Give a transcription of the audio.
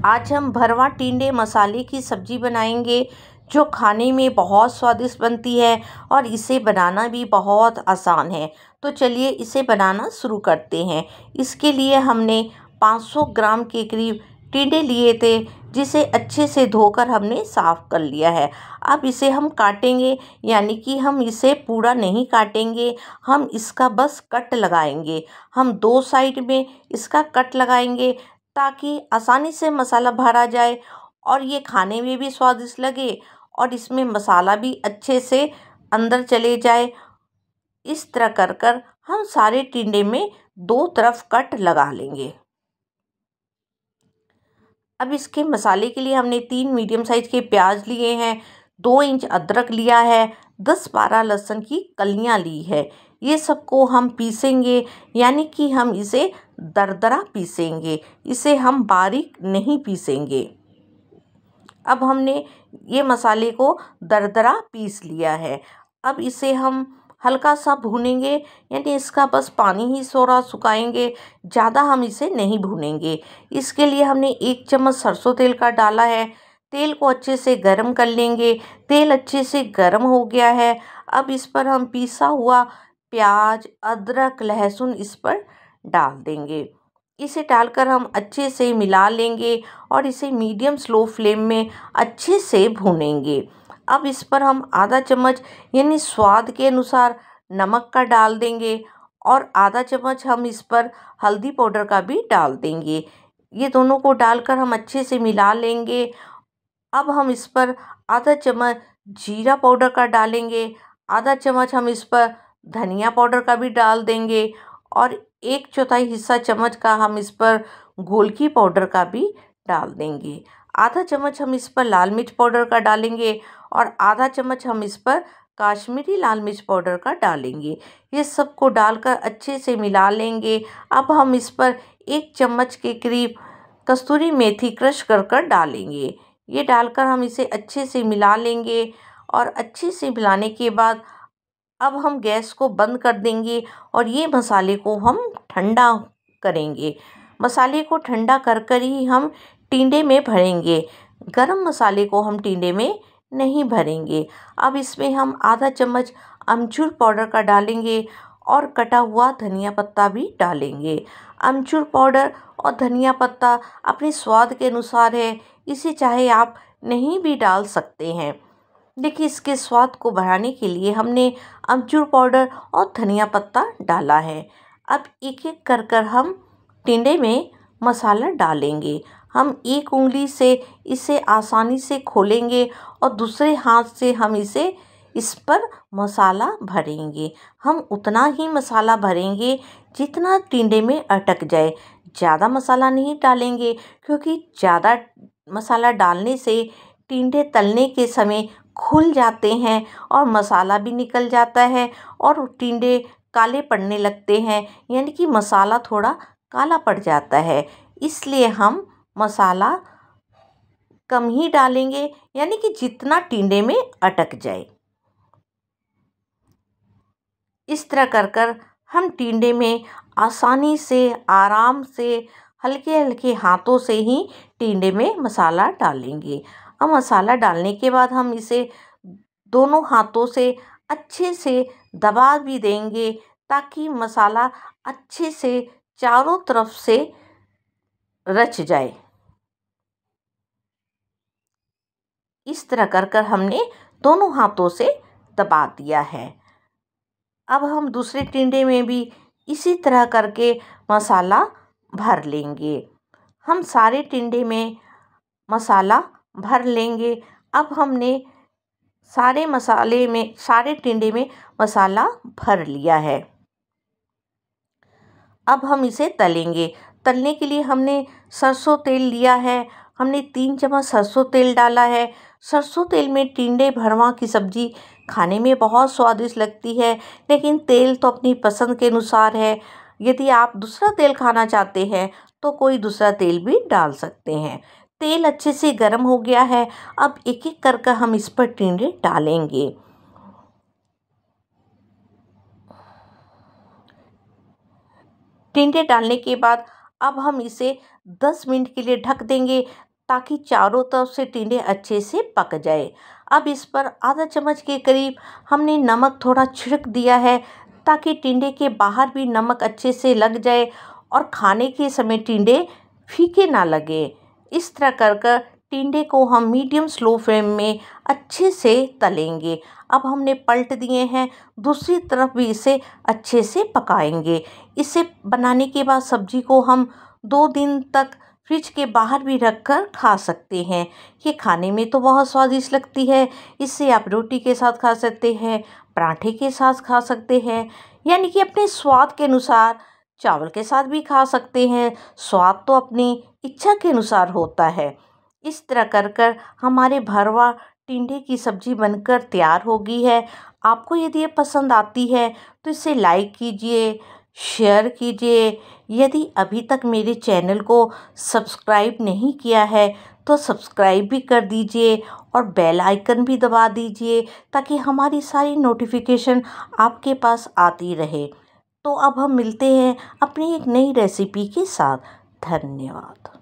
आज हम भरवा टिंडे मसाले की सब्ज़ी बनाएंगे जो खाने में बहुत स्वादिष्ट बनती है और इसे बनाना भी बहुत आसान है। तो चलिए इसे बनाना शुरू करते हैं। इसके लिए हमने 500 ग्राम के करीब टिंडे लिए थे, जिसे अच्छे से धोकर हमने साफ़ कर लिया है। अब इसे हम काटेंगे, यानी कि हम इसे पूरा नहीं काटेंगे, हम इसका बस कट लगाएंगे। हम दो साइड में इसका कट लगाएंगे ताकि आसानी से मसाला भरा जाए और ये खाने में भी स्वादिष्ट लगे और इसमें मसाला भी अच्छे से अंदर चले जाए। इस तरह कर कर हम सारे टिंडे में दो तरफ कट लगा लेंगे। अब इसके मसाले के लिए हमने 3 मीडियम साइज के प्याज लिए हैं, 2 इंच अदरक लिया है, 10-12 लहसुन की कलियां ली है। ये सबको हम पीसेंगे, यानी कि हम इसे दरदरा पीसेंगे, इसे हम बारीक नहीं पीसेंगे। अब हमने ये मसाले को दरदरा पीस लिया है। अब इसे हम हल्का सा भूनेंगे, यानी इसका बस पानी ही थोड़ा सुखाएंगे, ज़्यादा हम इसे नहीं भूनेंगे। इसके लिए हमने 1 चम्मच सरसों तेल का डाला है। तेल को अच्छे से गर्म कर लेंगे। तेल अच्छे से गर्म हो गया है। अब इस पर हम पिसा हुआ प्याज, अदरक, लहसुन इस पर डाल देंगे। इसे डालकर हम अच्छे से मिला लेंगे और इसे मीडियम स्लो फ्लेम में अच्छे से भूनेंगे। अब इस पर हम आधा चम्मच यानी स्वाद के अनुसार नमक का डाल देंगे और आधा चम्मच हम इस पर हल्दी पाउडर का भी डाल देंगे। ये दोनों को डालकर हम अच्छे से मिला लेंगे। अब हम इस पर आधा चम्मच जीरा पाउडर का डालेंगे, आधा चम्मच हम इस पर धनिया पाउडर का भी डाल देंगे और 1/4 हिस्सा चम्मच का हम इस पर गोलकी पाउडर का भी डाल देंगे। आधा चम्मच हम इस पर लाल मिर्च पाउडर का डालेंगे और आधा चम्मच हम इस पर काश्मीरी लाल मिर्च पाउडर का डालेंगे। ये सबको डालकर अच्छे से मिला लेंगे। अब हम इस पर 1 चम्मच के करीब कस्तूरी मेथी क्रश कर कर डालेंगे। ये डालकर हम इसे अच्छे से मिला लेंगे और अच्छे से मिलाने के बाद अब हम गैस को बंद कर देंगे और ये मसाले को हम ठंडा करेंगे। मसाले को ठंडा कर कर ही हम टिंडे में भरेंगे। गरम मसाले को हम टिंडे में नहीं भरेंगे। अब इसमें हम आधा चम्मच अमचूर पाउडर का डालेंगे और कटा हुआ धनिया पत्ता भी डालेंगे। अमचूर पाउडर और धनिया पत्ता अपने स्वाद के अनुसार है, इसे चाहे आप नहीं भी डाल सकते हैं। देखिए, इसके स्वाद को बढ़ाने के लिए हमने अमचूर पाउडर और धनिया पत्ता डाला है। अब एक एक कर कर हम टिंडे में मसाला डालेंगे। हम एक उंगली से इसे आसानी से खोलेंगे और दूसरे हाथ से हम इस पर मसाला भरेंगे। हम उतना ही मसाला भरेंगे जितना टिंडे में अटक जाए। ज़्यादा मसाला नहीं डालेंगे, क्योंकि ज़्यादा मसाला डालने से टिंडे तलने के समय खुल जाते हैं और मसाला भी निकल जाता है और टिंडे काले पड़ने लगते हैं, यानी कि मसाला थोड़ा काला पड़ जाता है। इसलिए हम मसाला कम ही डालेंगे, यानी कि जितना टिंडे में अटक जाए। इस तरह कर कर हम टिंडे में आसानी से, आराम से, हल्के हल्के हाथों से ही टिंडे में मसाला डालेंगे। अब मसाला डालने के बाद हम इसे दोनों हाथों से अच्छे से दबा भी देंगे ताकि मसाला अच्छे से चारों तरफ से रच जाए। इस तरह कर कर हमने दोनों हाथों से दबा दिया है। अब हम दूसरे टिंडे में भी इसी तरह करके मसाला भर लेंगे। हम सारे टिंडे में मसाला भर लेंगे। अब हमने सारे टिंडे में मसाला भर लिया है। अब हम इसे तलेंगे। तलने के लिए हमने सरसों तेल लिया है। हमने 3 चम्मच सरसों तेल डाला है। सरसों तेल में टिंडे भरवा की सब्ज़ी खाने में बहुत स्वादिष्ट लगती है, लेकिन तेल तो अपनी पसंद के अनुसार है। यदि आप दूसरा तेल खाना चाहते हैं तो कोई दूसरा तेल भी डाल सकते हैं। तेल अच्छे से गर्म हो गया है। अब एक एक कर कर हम इस पर टिंडे डालेंगे। टिंडे डालने के बाद अब हम इसे 10 मिनट के लिए ढक देंगे ताकि चारों तरफ से टिंडे अच्छे से पक जाए। अब इस पर आधा चम्मच के करीब हमने नमक थोड़ा छिड़क दिया है, ताकि टिंडे के बाहर भी नमक अच्छे से लग जाए और खाने के समय टिंडे फीके ना लगे। इस तरह कर कर टिंडे को हम मीडियम स्लो फ्लेम में अच्छे से तलेंगे। अब हमने पलट दिए हैं, दूसरी तरफ भी इसे अच्छे से पकाएंगे। इसे बनाने के बाद सब्जी को हम 2 दिन तक फ्रिज के बाहर भी रख कर खा सकते हैं। ये खाने में तो बहुत स्वादिष्ट लगती है। इसे आप रोटी के साथ खा सकते हैं, पराठे के साथ खा सकते हैं, यानी कि अपने स्वाद के अनुसार चावल के साथ भी खा सकते हैं। स्वाद तो अपनी इच्छा के अनुसार होता है। इस तरह कर कर हमारे भरवा टिंडे की सब्जी बनकर तैयार हो गई है। आपको यदि ये पसंद आती है तो इसे लाइक कीजिए, शेयर कीजिए। यदि अभी तक मेरे चैनल को सब्सक्राइब नहीं किया है तो सब्सक्राइब भी कर दीजिए और बेल आइकन भी दबा दीजिए, ताकि हमारी सारी नोटिफिकेशन आपके पास आती रहे। तो अब हम मिलते हैं अपनी एक नई रेसिपी के साथ। धन्यवाद।